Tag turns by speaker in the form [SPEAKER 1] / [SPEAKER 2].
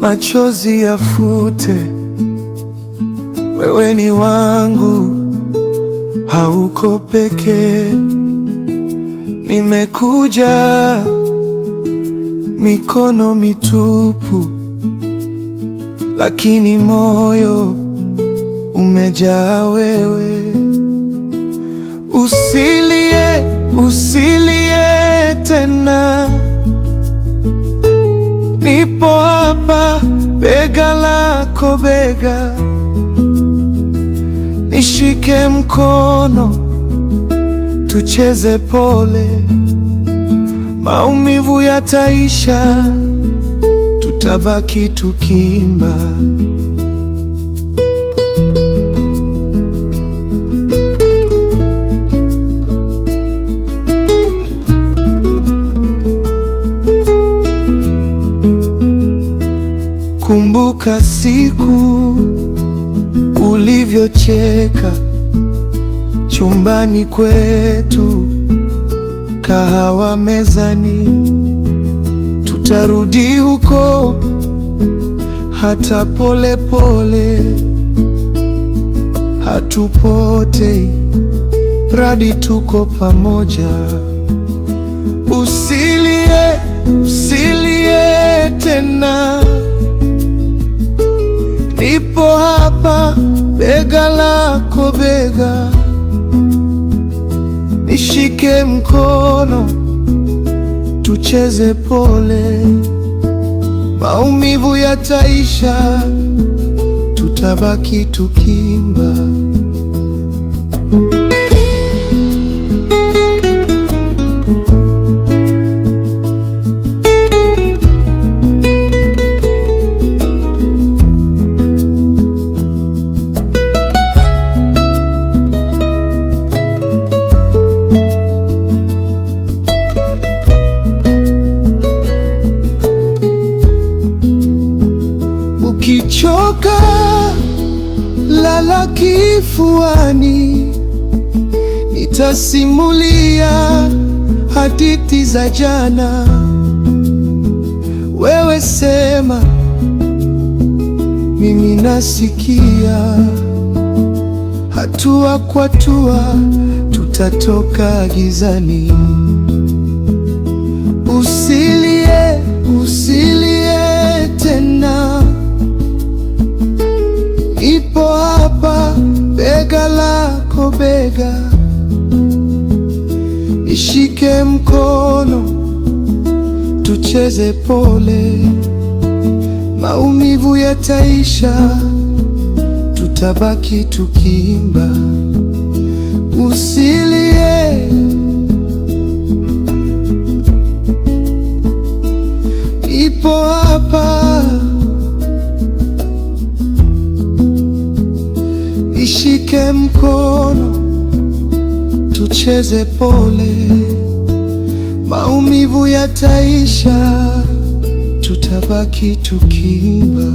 [SPEAKER 1] machozi yafute, wewe ni wangu, hauko peke. Nimekuja mikono mitupu, lakini moyo umejaa wewe. Usilie, usilie tena, nipo hapa bega lako bega. Nishike mkono, tucheze pole, maumivu yataisha, tutabaki tukiimba. Kumbuka siku ulivyocheka chumbani kwetu, kahawa mezani. Tutarudi huko hata pole pole, hatupotei radi tuko pamoja. Usilie, usilie tena, nipo hapa bega lako bega. Nishike mkono, tucheze pole, maumivu yataisha, tutabaki tukiimba. Ukichoka lala kifuani, nitasimulia hadithi za jana. Wewe sema, mimi nasikia. Hatua kwa hatua tutatoka gizani. Usilie, usilie tena, ipo hapa bega lako bega. Nishike mkono, tucheze pole, maumivu yataisha, tutabaki tukiimba. Usilie, ipo hapa. Nishike mkono, tucheze pole, maumivu yataisha, tutabaki tukiimba.